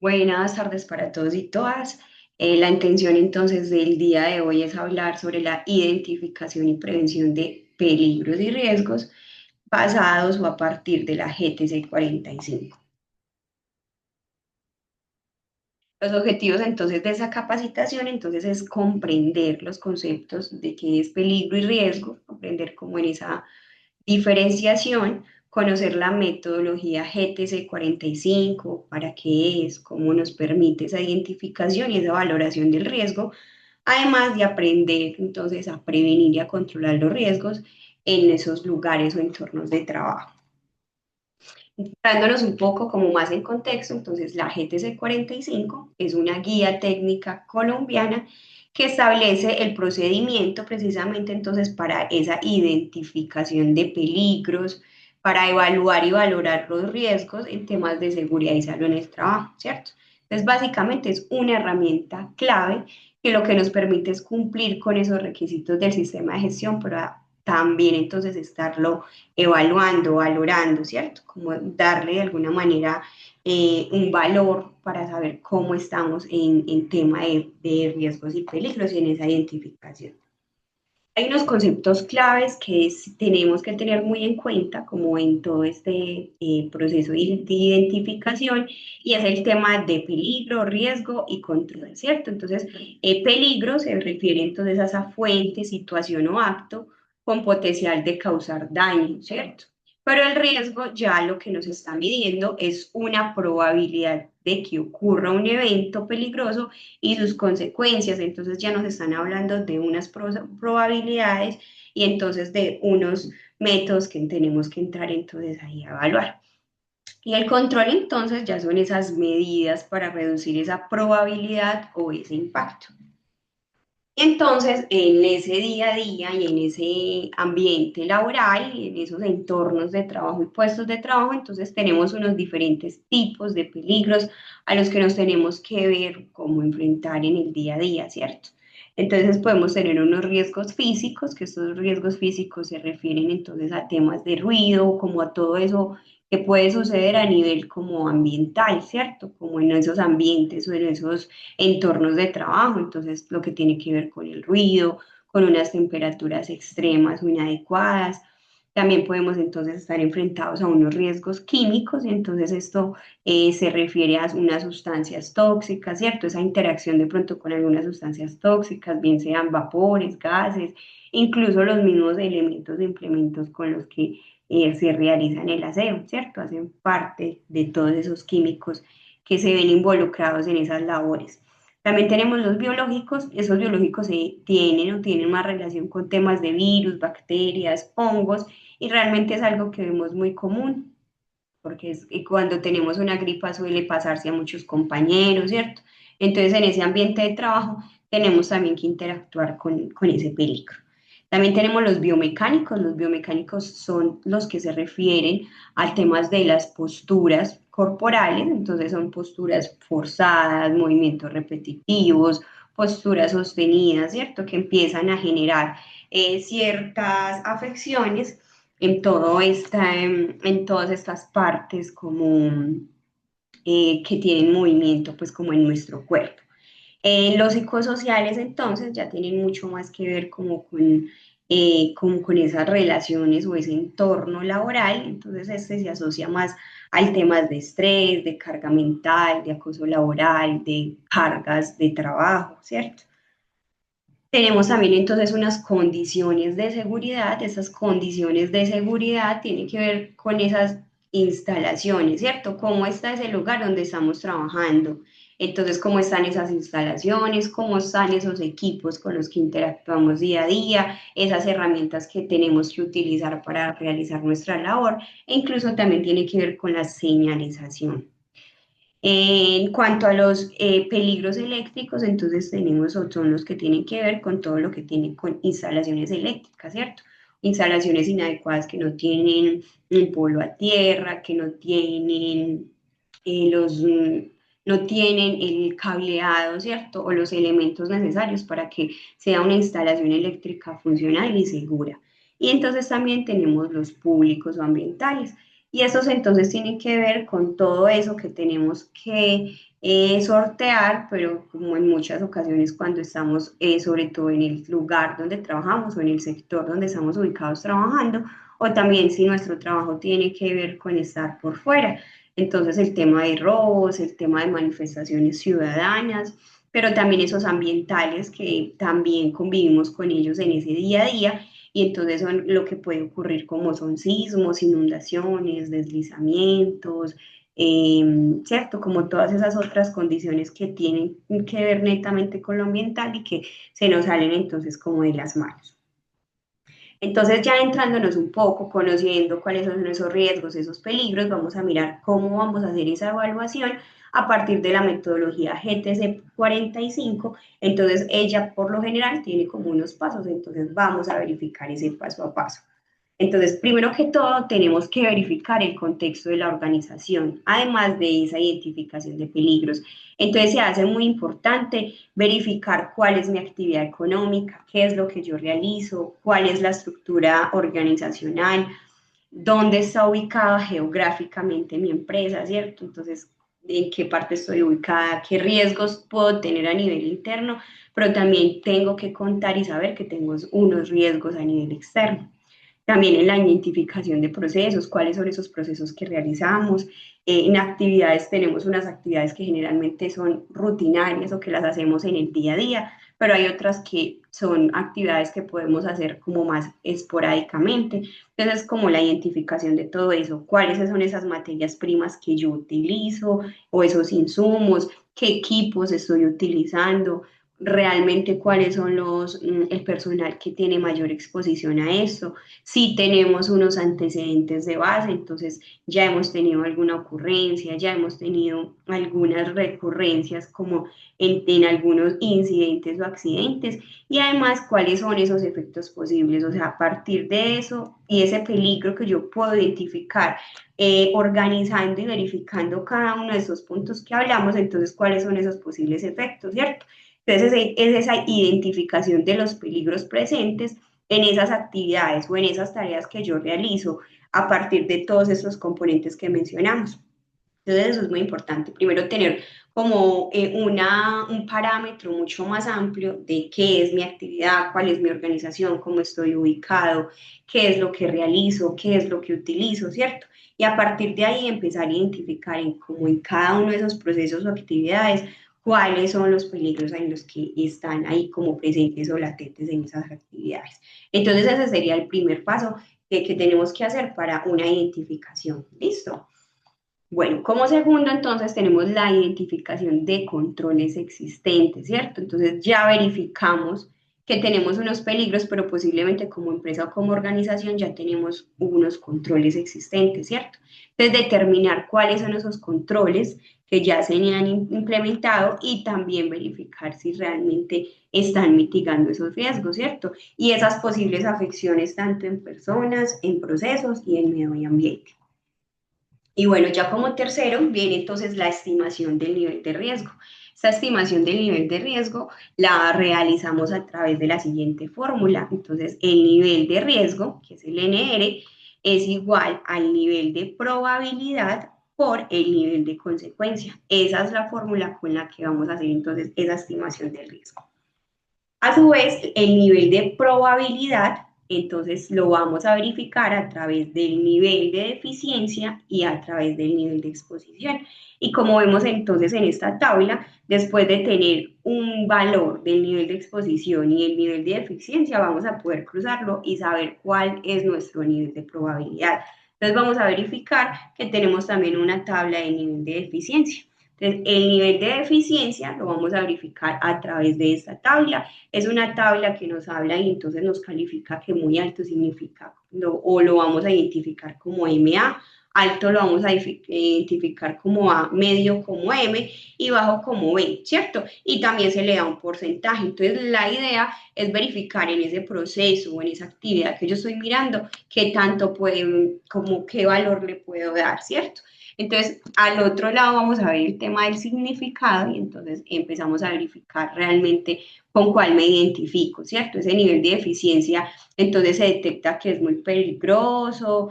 Buenas tardes para todos y todas. La intención entonces del día de hoy es hablar sobre la identificación y prevención de peligros y riesgos basados o a partir de la GTC 45. Los objetivos entonces de esa capacitación entonces es comprender los conceptos de qué es peligro y riesgo, comprender cómo en esa diferenciación, conocer la metodología GTC 45, para qué es, cómo nos permite esa identificación y esa valoración del riesgo, además de aprender entonces a prevenir y a controlar los riesgos en esos lugares o entornos de trabajo. Dándonos un poco como más en contexto, entonces la GTC 45 es una guía técnica colombiana que establece el procedimiento precisamente entonces para esa identificación de peligros, para evaluar y valorar los riesgos en temas de seguridad y salud en el trabajo, ¿cierto? Entonces básicamente es una herramienta clave que lo que nos permite es cumplir con esos requisitos del sistema de gestión, pero también entonces estarlo evaluando, valorando, ¿cierto? Como darle de alguna manera un valor para saber cómo estamos en tema de riesgos y peligros y en esa identificación. Hay unos conceptos claves que tenemos que tener muy en cuenta, como en todo este proceso de identificación, y es el tema de peligro, riesgo y control, ¿cierto? Entonces, peligro se refiere entonces a esa fuente, situación o acto con potencial de causar daño, ¿cierto? Pero el riesgo ya lo que nos está midiendo es una probabilidad de que ocurra un evento peligroso y sus consecuencias. Entonces ya nos están hablando de unas probabilidades y entonces de unos métodos que tenemos que entrar entonces ahí a evaluar. Y el control entonces ya son esas medidas para reducir esa probabilidad o ese impacto. Entonces, en ese día a día y en ese ambiente laboral y en esos entornos de trabajo y puestos de trabajo, entonces tenemos unos diferentes tipos de peligros a los que nos tenemos que ver cómo enfrentar en el día a día, ¿cierto? Entonces podemos tener unos riesgos físicos, que estos riesgos físicos se refieren entonces a temas de ruido, como a todo eso que puede suceder a nivel como ambiental, ¿cierto? Como en esos ambientes o en esos entornos de trabajo, entonces lo que tiene que ver con el ruido, con unas temperaturas extremas o inadecuadas. También podemos entonces estar enfrentados a unos riesgos químicos y entonces esto se refiere a unas sustancias tóxicas, ¿cierto? Esa interacción de pronto con algunas sustancias tóxicas, bien sean vapores, gases, incluso los mismos elementos e implementos con los que se realizan el aseo, ¿cierto? Hacen parte de todos esos químicos que se ven involucrados en esas labores. También tenemos los biológicos, esos biológicos tienen o tienen más relación con temas de virus, bacterias, hongos, y realmente es algo que vemos muy común, porque cuando tenemos una gripa suele pasarse a muchos compañeros, ¿cierto? Entonces en ese ambiente de trabajo tenemos también que interactuar con ese peligro. También tenemos los biomecánicos son los que se refieren a temas de las posturas corporales, entonces son posturas forzadas, movimientos repetitivos, posturas sostenidas, ¿cierto? Que empiezan a generar ciertas afecciones en todas estas partes como que tienen movimiento, pues como en nuestro cuerpo. Los psicosociales entonces ya tienen mucho más que ver como con esas relaciones o ese entorno laboral, entonces este se asocia más al temas de estrés, de carga mental, de acoso laboral, de cargas de trabajo, ¿cierto? Tenemos también entonces unas condiciones de seguridad. Esas condiciones de seguridad tienen que ver con esas instalaciones, ¿cierto? ¿Cómo está ese lugar donde estamos trabajando? Entonces, ¿cómo están esas instalaciones? ¿Cómo están esos equipos con los que interactuamos día a día? Esas herramientas que tenemos que utilizar para realizar nuestra labor. E incluso también tiene que ver con la señalización. En cuanto a los peligros eléctricos, entonces tenemos son los que tienen que ver con todo lo que tiene con instalaciones eléctricas, ¿cierto? Instalaciones inadecuadas que no tienen un polo a tierra, que no tienen no tienen el cableado, ¿cierto? O los elementos necesarios para que sea una instalación eléctrica funcional y segura. Y entonces también tenemos los públicos o ambientales. Y esos entonces tienen que ver con todo eso que tenemos que sortear, pero como en muchas ocasiones cuando estamos, sobre todo en el lugar donde trabajamos o en el sector donde estamos ubicados trabajando, o también si nuestro trabajo tiene que ver con estar por fuera. Entonces el tema de robos, el tema de manifestaciones ciudadanas, pero también esos ambientales que también convivimos con ellos en ese día a día y entonces son lo que puede ocurrir como son sismos, inundaciones, deslizamientos, ¿cierto? Como todas esas otras condiciones que tienen que ver netamente con lo ambiental y que se nos salen entonces como de las manos. Entonces ya entrándonos un poco, conociendo cuáles son esos riesgos, esos peligros, vamos a mirar cómo vamos a hacer esa evaluación a partir de la metodología GTC 45. Entonces ella por lo general tiene como unos pasos, entonces vamos a verificar ese paso a paso. Entonces, primero que todo, tenemos que verificar el contexto de la organización, además de esa identificación de peligros. Entonces, se hace muy importante verificar cuál es mi actividad económica, qué es lo que yo realizo, cuál es la estructura organizacional, dónde está ubicada geográficamente mi empresa, ¿cierto? Entonces, en qué parte estoy ubicada, qué riesgos puedo tener a nivel interno, pero también tengo que contar y saber que tengo unos riesgos a nivel externo. También en la identificación de procesos, cuáles son esos procesos que realizamos. En actividades tenemos unas actividades que generalmente son rutinarias o que las hacemos en el día a día, pero hay otras que son actividades que podemos hacer como más esporádicamente. Entonces, como la identificación de todo eso, cuáles son esas materias primas que yo utilizo o esos insumos, qué equipos estoy utilizando, realmente cuáles son el personal que tiene mayor exposición a esto, si tenemos unos antecedentes de base, entonces ya hemos tenido alguna ocurrencia, ya hemos tenido algunas recurrencias como en algunos incidentes o accidentes y además cuáles son esos efectos posibles, o sea, a partir de eso y ese peligro que yo puedo identificar organizando y verificando cada uno de esos puntos que hablamos, entonces cuáles son esos posibles efectos, ¿cierto? Entonces es esa identificación de los peligros presentes en esas actividades o en esas tareas que yo realizo a partir de todos esos componentes que mencionamos. Entonces eso es muy importante. Primero tener como un parámetro mucho más amplio de qué es mi actividad, cuál es mi organización, cómo estoy ubicado, qué es lo que realizo, qué es lo que utilizo, ¿cierto? Y a partir de ahí empezar a identificar como en cada uno de esos procesos o actividades cuáles son los peligros en los que están ahí como presentes o latentes en esas actividades. Entonces ese sería el primer paso que tenemos que hacer para una identificación. ¿Listo? Bueno, como segundo, entonces tenemos la identificación de controles existentes, ¿cierto? Entonces ya verificamos que tenemos unos peligros, pero posiblemente como empresa o como organización ya tenemos unos controles existentes, ¿cierto? Entonces determinar cuáles son esos controles que ya se han implementado y también verificar si realmente están mitigando esos riesgos, ¿cierto? Y esas posibles afecciones tanto en personas, en procesos y en medio ambiente. Y bueno, ya como tercero viene entonces la estimación del nivel de riesgo. Esta estimación del nivel de riesgo la realizamos a través de la siguiente fórmula. Entonces, el nivel de riesgo, que es el NR, es igual al nivel de probabilidad por el nivel de consecuencia. Esa es la fórmula con la que vamos a hacer entonces esa estimación del riesgo. A su vez, el nivel de probabilidad, entonces lo vamos a verificar a través del nivel de deficiencia y a través del nivel de exposición. Y como vemos entonces en esta tabla, después de tener un valor del nivel de exposición y el nivel de deficiencia, vamos a poder cruzarlo y saber cuál es nuestro nivel de probabilidad. Entonces vamos a verificar que tenemos también una tabla de nivel de deficiencia. Entonces, el nivel de deficiencia lo vamos a verificar a través de esta tabla. Es una tabla que nos habla y entonces nos califica que muy alto significa, o lo vamos a identificar como MA, alto lo vamos a identificar como A, medio como M y bajo como B, ¿cierto? Y también se le da un porcentaje. Entonces, la idea es verificar en ese proceso o en esa actividad que yo estoy mirando qué tanto puede, como qué valor le puedo dar, ¿cierto? Entonces, al otro lado vamos a ver el tema del significado y entonces empezamos a verificar realmente con cuál me identifico, ¿cierto? Ese nivel de eficiencia, entonces se detecta que es muy peligroso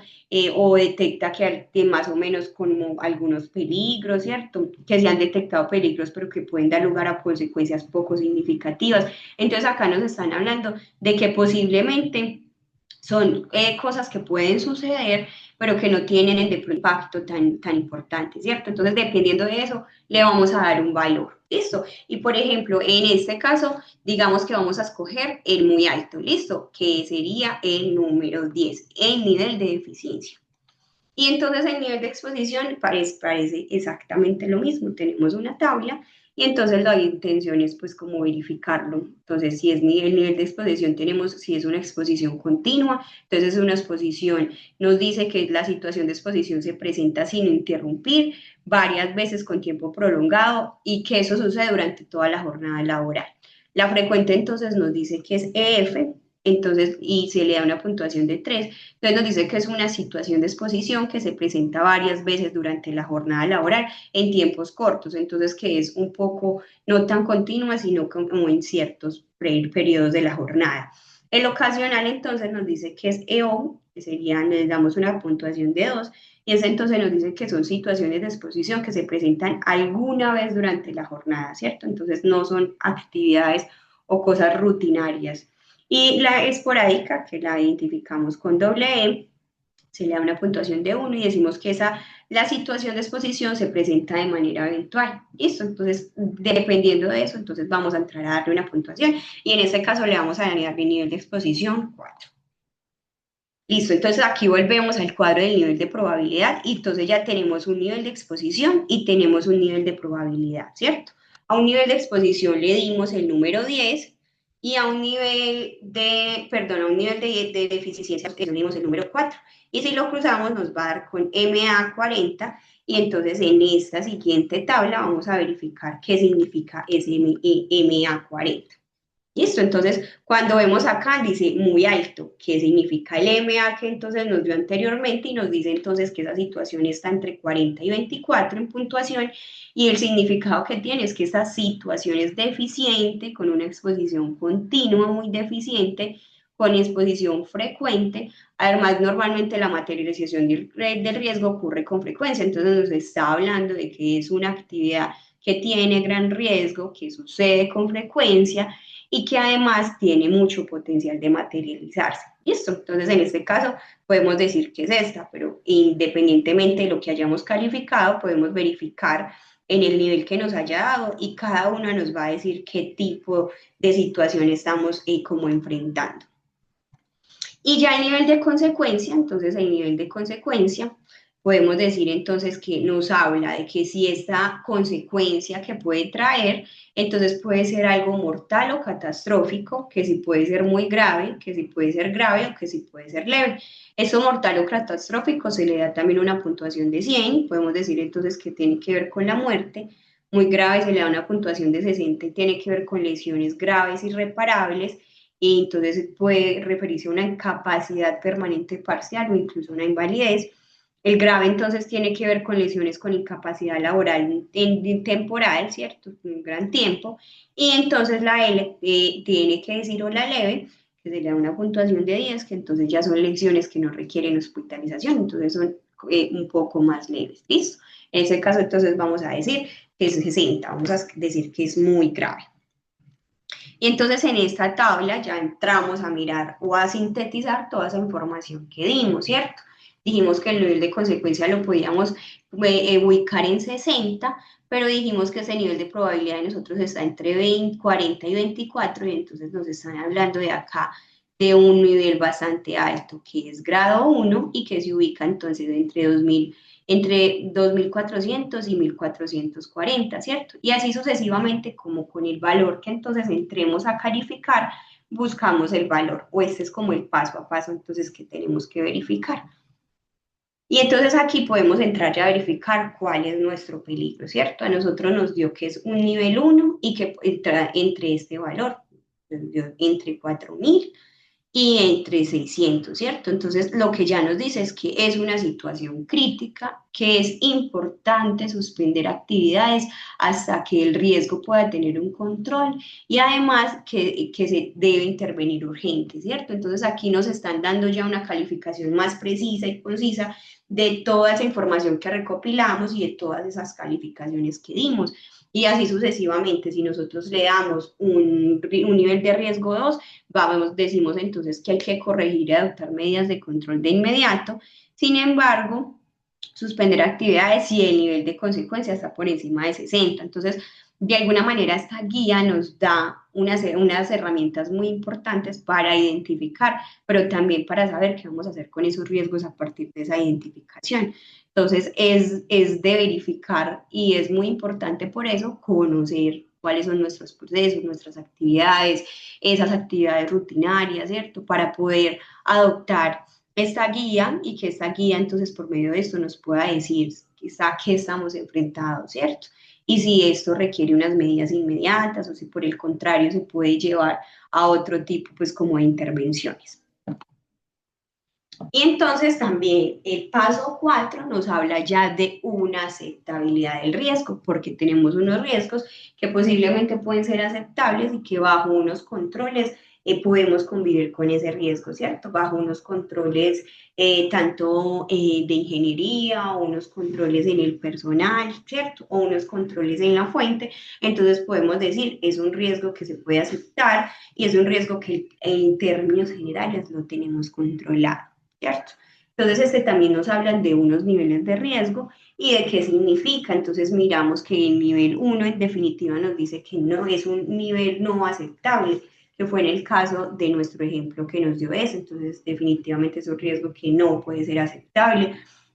o detecta que más o menos como algunos peligros, ¿cierto? Que se han detectado peligros, pero que pueden dar lugar a consecuencias poco significativas. Entonces, acá nos están hablando de que posiblemente son cosas que pueden suceder, pero que no tienen el impacto tan importante, ¿cierto? Entonces, dependiendo de eso, le vamos a dar un valor, ¿listo? Y por ejemplo, en este caso, digamos que vamos a escoger el muy alto, ¿listo? Que sería el número 10, el nivel de eficiencia. Y entonces el nivel de exposición parece exactamente lo mismo. Tenemos una tabla y entonces la intención es pues como verificarlo. Entonces si es nivel de exposición tenemos, si es una exposición continua, entonces una exposición nos dice que la situación de exposición se presenta sin interrumpir, varias veces con tiempo prolongado y que eso sucede durante toda la jornada laboral. La frecuente entonces nos dice que es EF, entonces, y se le da una puntuación de 3. Entonces nos dice que es una situación de exposición que se presenta varias veces durante la jornada laboral en tiempos cortos, entonces que es un poco no tan continua, sino como en ciertos periodos de la jornada. El ocasional entonces nos dice que es EO, que sería, le damos una puntuación de 2, y ese entonces nos dice que son situaciones de exposición que se presentan alguna vez durante la jornada, ¿cierto? Entonces no son actividades o cosas rutinarias. Y la esporádica, que la identificamos con doble E, se le da una puntuación de 1 y decimos que la situación de exposición se presenta de manera eventual. Listo, entonces, dependiendo de eso, entonces vamos a entrar a darle una puntuación y en este caso le vamos a dar el nivel de exposición 4. Listo, entonces aquí volvemos al cuadro del nivel de probabilidad y entonces ya tenemos un nivel de exposición y tenemos un nivel de probabilidad, ¿cierto? A un nivel de exposición le dimos el número 10 y a un nivel de, perdón, a un nivel de eficiencia le dimos el número 4. Y si lo cruzamos nos va a dar con MA40 y entonces en esta siguiente tabla vamos a verificar qué significa ese MA40. Listo, entonces cuando vemos acá dice muy alto, que significa el MA que entonces nos dio anteriormente y nos dice entonces que esa situación está entre 40 y 24 en puntuación y el significado que tiene es que esta situación es deficiente, con una exposición continua muy deficiente, con exposición frecuente, además normalmente la materialización del riesgo ocurre con frecuencia, entonces nos está hablando de que es una actividad que tiene gran riesgo, que sucede con frecuencia y que además tiene mucho potencial de materializarse. ¿Listo? Entonces, en este caso, podemos decir que es esta, pero independientemente de lo que hayamos calificado, podemos verificar en el nivel que nos haya dado y cada una nos va a decir qué tipo de situación estamos como enfrentando. Y ya el nivel de consecuencia, entonces el nivel de consecuencia, podemos decir entonces que nos habla de que si esta consecuencia que puede traer, entonces puede ser algo mortal o catastrófico, que si puede ser muy grave, que si puede ser grave o que si puede ser leve. Eso mortal o catastrófico se le da también una puntuación de 100, podemos decir entonces que tiene que ver con la muerte. Muy grave se le da una puntuación de 60 y tiene que ver con lesiones graves, irreparables y entonces puede referirse a una incapacidad permanente parcial o incluso una invalidez. El grave entonces tiene que ver con lesiones con incapacidad laboral temporal, ¿cierto? Un gran tiempo. Y entonces la L tiene que decir o la leve, que sería una puntuación de 10, que entonces ya son lesiones que no requieren hospitalización, entonces son un poco más leves, ¿listo? En ese caso entonces vamos a decir que es 60, vamos a decir que es muy grave. Y entonces en esta tabla ya entramos a mirar o a sintetizar toda esa información que dimos, ¿cierto? Dijimos que el nivel de consecuencia lo podíamos ubicar en 60, pero dijimos que ese nivel de probabilidad de nosotros está entre 20, 40 y 24, y entonces nos están hablando de acá de un nivel bastante alto, que es grado 1 y que se ubica entonces entre 2.400 y 1.440, ¿cierto? Y así sucesivamente, como con el valor que entonces entremos a calificar, buscamos el valor, o este es como el paso a paso entonces que tenemos que verificar. Y entonces aquí podemos entrar ya a verificar cuál es nuestro peligro, ¿cierto? A nosotros nos dio que es un nivel 1 y que entra entre este valor, entre 4.000 y entre 600, ¿cierto? Entonces, lo que ya nos dice es que es una situación crítica, que es importante suspender actividades hasta que el riesgo pueda tener un control y además que se debe intervenir urgente, ¿cierto? Entonces, aquí nos están dando ya una calificación más precisa y concisa de toda esa información que recopilamos y de todas esas calificaciones que dimos. Y así sucesivamente, si nosotros le damos un nivel de riesgo 2, decimos entonces que hay que corregir y adoptar medidas de control de inmediato. Sin embargo, suspender actividades si el nivel de consecuencia está por encima de 60. Entonces, de alguna manera, esta guía nos da unas herramientas muy importantes para identificar, pero también para saber qué vamos a hacer con esos riesgos a partir de esa identificación. Entonces, es de verificar y es muy importante por eso conocer cuáles son nuestros procesos, nuestras actividades, esas actividades rutinarias, ¿cierto? Para poder adoptar esta guía y que esta guía entonces por medio de esto nos pueda decir quizá a qué estamos enfrentados, ¿cierto? Y si esto requiere unas medidas inmediatas o si por el contrario se puede llevar a otro tipo pues como de intervenciones. Y entonces también el paso 4 nos habla ya de una aceptabilidad del riesgo, porque tenemos unos riesgos que posiblemente pueden ser aceptables y que bajo unos controles podemos convivir con ese riesgo, ¿cierto? Bajo unos controles tanto de ingeniería o unos controles en el personal, ¿cierto? O unos controles en la fuente. Entonces podemos decir, es un riesgo que se puede aceptar y es un riesgo que en términos generales lo tenemos controlado. ¿Cierto? Entonces, también nos hablan de unos niveles de riesgo y de qué significa. Entonces, miramos que el nivel 1 en definitiva nos dice que no es un nivel no aceptable, que fue en el caso de nuestro ejemplo que nos dio ese. Entonces, definitivamente es un riesgo que no puede ser aceptable.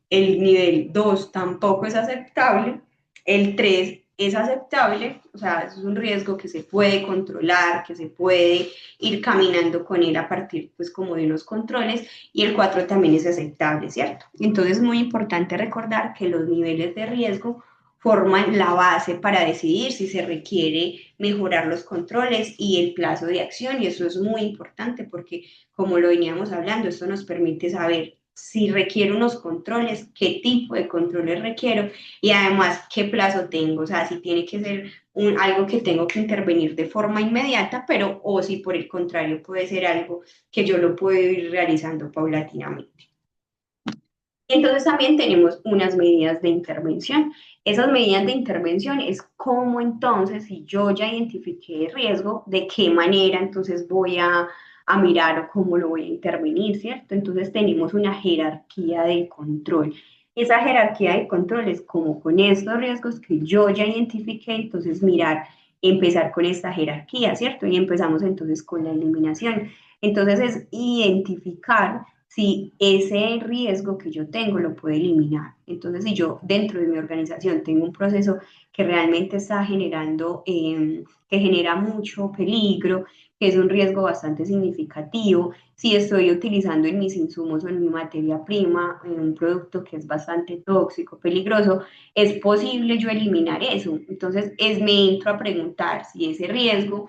El nivel 2 tampoco es aceptable. El 3 es aceptable, o sea, es un riesgo que se puede controlar, que se puede ir caminando con él a partir, pues, como de unos controles, y el 4 también es aceptable, ¿cierto? Entonces es muy importante recordar que los niveles de riesgo forman la base para decidir si se requiere mejorar los controles y el plazo de acción, y eso es muy importante porque, como lo veníamos hablando, esto nos permite saber si requiero unos controles, qué tipo de controles requiero y además qué plazo tengo, o sea, si tiene que ser algo que tengo que intervenir de forma inmediata, pero o si por el contrario puede ser algo que yo lo puedo ir realizando paulatinamente. Entonces también tenemos unas medidas de intervención. Esas medidas de intervención es cómo entonces, si yo ya identifiqué el riesgo, de qué manera entonces voy a mirar o cómo lo voy a intervenir, ¿cierto? Entonces tenemos una jerarquía de control. Esa jerarquía de control es como con estos riesgos que yo ya identifiqué, entonces mirar, empezar con esta jerarquía, ¿cierto? Y empezamos entonces con la eliminación. Entonces es identificar si ese riesgo que yo tengo lo puedo eliminar. Entonces, si yo dentro de mi organización tengo un proceso que realmente está generando, que genera mucho peligro, que es un riesgo bastante significativo, si estoy utilizando en mis insumos o en mi materia prima un producto que es bastante tóxico, peligroso, es posible yo eliminar eso. Entonces, me entro a preguntar si ese riesgo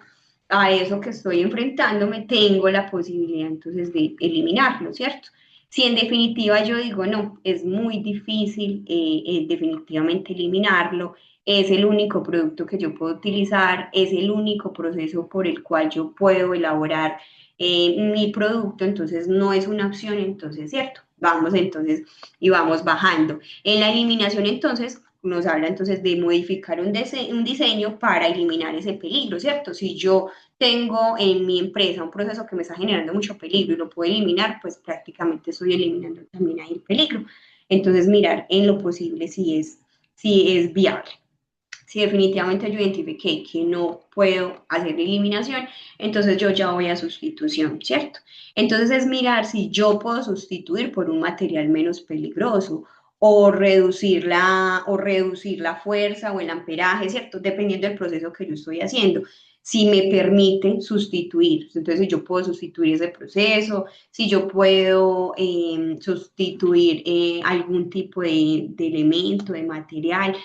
a eso que estoy enfrentándome, tengo la posibilidad entonces de eliminarlo, ¿cierto? Si en definitiva yo digo, no, es muy difícil definitivamente eliminarlo, es el único producto que yo puedo utilizar, es el único proceso por el cual yo puedo elaborar mi producto, entonces no es una opción, entonces, ¿cierto? Vamos entonces y vamos bajando. En la eliminación entonces nos habla entonces de modificar un diseño para eliminar ese peligro, ¿cierto? Si yo tengo en mi empresa un proceso que me está generando mucho peligro y lo puedo eliminar, pues prácticamente estoy eliminando también ahí el peligro. Entonces, mirar en lo posible si es viable. Si definitivamente yo identifiqué que no puedo hacer la eliminación, entonces yo ya voy a sustitución, ¿cierto? Entonces es mirar si yo puedo sustituir por un material menos peligroso o reducir la fuerza o el amperaje, ¿cierto? Dependiendo del proceso que yo estoy haciendo. Si me permite sustituir, entonces si yo puedo sustituir ese proceso, si yo puedo sustituir algún tipo de elemento, de material,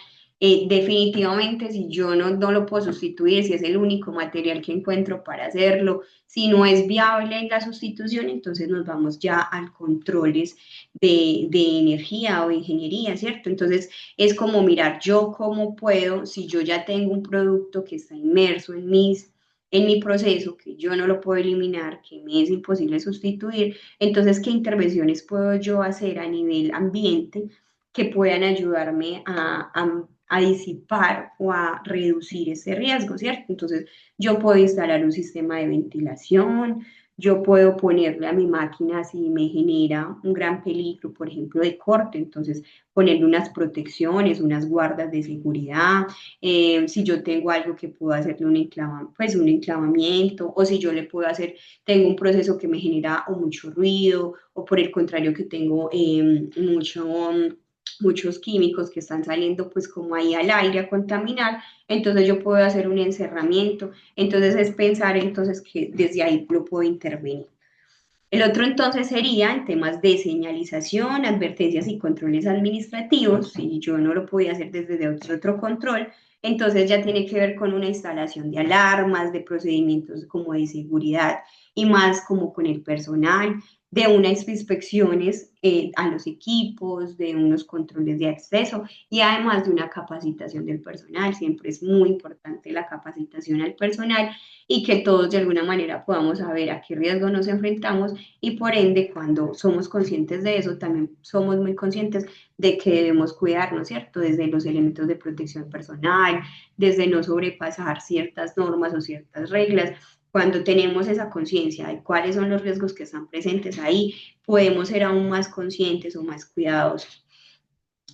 Definitivamente, si yo no lo puedo sustituir, si es el único material que encuentro para hacerlo, si no es viable la sustitución, entonces nos vamos ya al controles de energía o ingeniería, ¿cierto? Entonces es como mirar yo cómo puedo, si yo ya tengo un producto que está inmerso en mi proceso, que yo no lo puedo eliminar, que me es imposible sustituir, entonces, ¿qué intervenciones puedo yo hacer a nivel ambiente que puedan ayudarme a disipar o a reducir ese riesgo, ¿cierto? Entonces, yo puedo instalar un sistema de ventilación, yo puedo ponerle a mi máquina si me genera un gran peligro, por ejemplo, de corte, entonces ponerle unas protecciones, unas guardas de seguridad, si yo tengo algo que puedo hacerle pues un enclavamiento, o si yo le puedo hacer, tengo un proceso que me genera o mucho ruido, o por el contrario que tengo muchos químicos que están saliendo pues como ahí al aire a contaminar, entonces yo puedo hacer un encerramiento, entonces es pensar entonces que desde ahí lo puedo intervenir. El otro entonces sería en temas de señalización, advertencias y controles administrativos. Si yo no lo podía hacer desde otro control, entonces ya tiene que ver con una instalación de alarmas, de procedimientos como de seguridad y más como con el personal, de unas inspecciones a los equipos, de unos controles de acceso y además de una capacitación del personal. Siempre es muy importante la capacitación al personal y que todos de alguna manera podamos saber a qué riesgo nos enfrentamos y por ende cuando somos conscientes de eso también somos muy conscientes de que debemos cuidarnos, ¿cierto? Desde los elementos de protección personal, desde no sobrepasar ciertas normas o ciertas reglas. Cuando tenemos esa conciencia de cuáles son los riesgos que están presentes ahí, podemos ser aún más conscientes o más cuidadosos.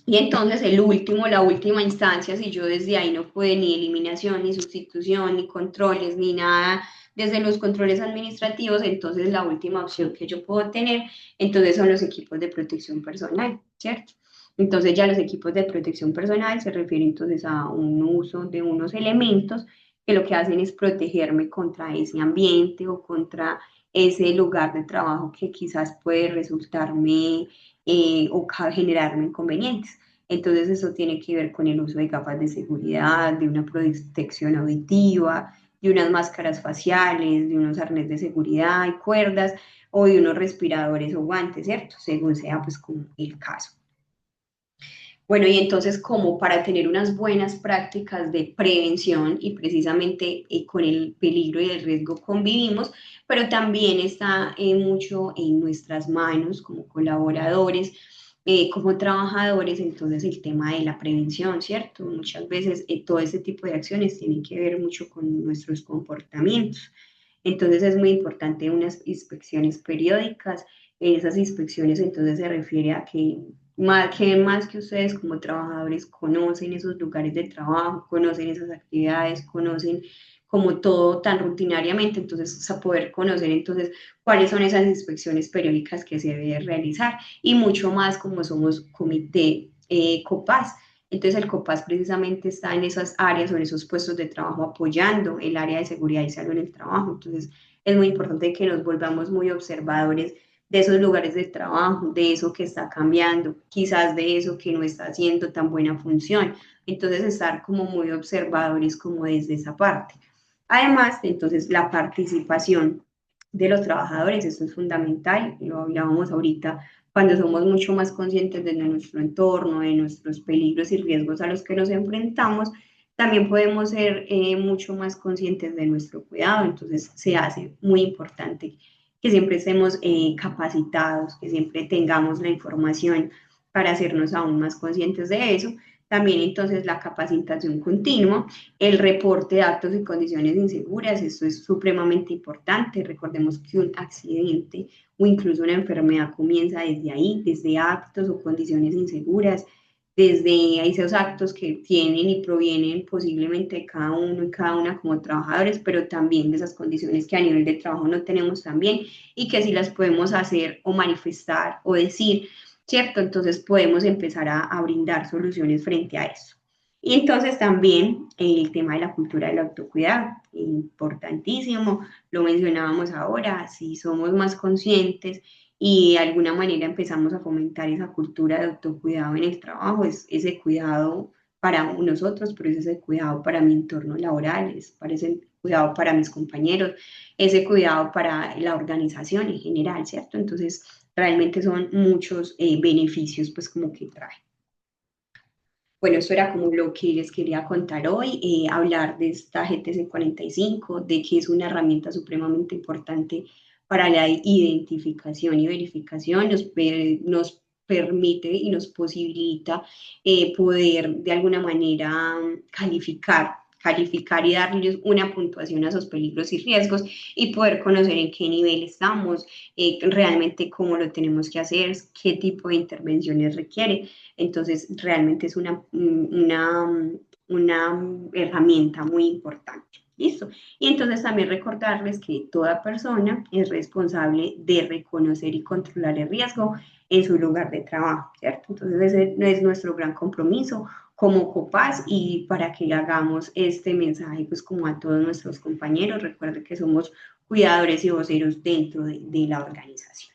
Y entonces la última instancia, si yo desde ahí no pude ni eliminación, ni sustitución, ni controles, ni nada, desde los controles administrativos, entonces la última opción que yo puedo tener, entonces son los equipos de protección personal, ¿cierto? Entonces ya los equipos de protección personal se refieren entonces a un uso de unos elementos que lo que hacen es protegerme contra ese ambiente o contra ese lugar de trabajo que quizás puede resultarme o generarme inconvenientes. Entonces eso tiene que ver con el uso de gafas de seguridad, de una protección auditiva, de unas máscaras faciales, de unos arnés de seguridad y cuerdas o de unos respiradores o guantes, ¿cierto? Según sea pues como el caso. Bueno, y entonces como para tener unas buenas prácticas de prevención y precisamente con el peligro y el riesgo convivimos, pero también está mucho en nuestras manos como colaboradores, como trabajadores, entonces el tema de la prevención, ¿cierto? Muchas veces todo este tipo de acciones tienen que ver mucho con nuestros comportamientos. Entonces es muy importante unas inspecciones periódicas. Esas inspecciones entonces se refiere a que más que ustedes como trabajadores conocen esos lugares de trabajo, conocen esas actividades, conocen como todo tan rutinariamente, entonces a poder conocer entonces cuáles son esas inspecciones periódicas que se debe realizar y mucho más como somos comité COPAS. Entonces el COPAS precisamente está en esas áreas o en esos puestos de trabajo apoyando el área de seguridad y salud en el trabajo. Entonces es muy importante que nos volvamos muy observadores de esos lugares de trabajo, de eso que está cambiando, quizás de eso que no está haciendo tan buena función. Entonces estar como muy observadores como desde esa parte. Además, entonces la participación de los trabajadores, eso es fundamental, lo hablábamos ahorita, cuando somos mucho más conscientes de nuestro entorno, de nuestros peligros y riesgos a los que nos enfrentamos, también podemos ser mucho más conscientes de nuestro cuidado, entonces se hace muy importante que siempre estemos capacitados, que siempre tengamos la información para hacernos aún más conscientes de eso. También entonces la capacitación continua, el reporte de actos y condiciones inseguras, esto es supremamente importante. Recordemos que un accidente o incluso una enfermedad comienza desde ahí, desde actos o condiciones inseguras, desde esos actos que tienen y provienen posiblemente de cada uno y cada una como trabajadores, pero también de esas condiciones que a nivel de trabajo no tenemos también y que si las podemos hacer o manifestar o decir, ¿cierto? Entonces podemos empezar a brindar soluciones frente a eso. Y entonces también el tema de la cultura del autocuidado, importantísimo, lo mencionábamos ahora, si somos más conscientes y de alguna manera empezamos a fomentar esa cultura de autocuidado en el trabajo, es ese cuidado para nosotros, pero es ese cuidado para mi entorno laboral, es para ese cuidado para mis compañeros, ese cuidado para la organización en general, ¿cierto? Entonces, realmente son muchos beneficios, pues, como que trae. Bueno, eso era como lo que les quería contar hoy, hablar de esta GTC 45, de que es una herramienta supremamente importante para la identificación y verificación, nos permite y nos posibilita poder de alguna manera calificar y darles una puntuación a esos peligros y riesgos y poder conocer en qué nivel estamos, realmente cómo lo tenemos que hacer, qué tipo de intervenciones requiere. Entonces, realmente es una herramienta muy importante. ¿Listo? Y entonces también recordarles que toda persona es responsable de reconocer y controlar el riesgo en su lugar de trabajo, ¿cierto? Entonces, ese es nuestro gran compromiso como COPAS y para que le hagamos este mensaje, pues como a todos nuestros compañeros, recuerden que somos cuidadores y voceros dentro de la organización.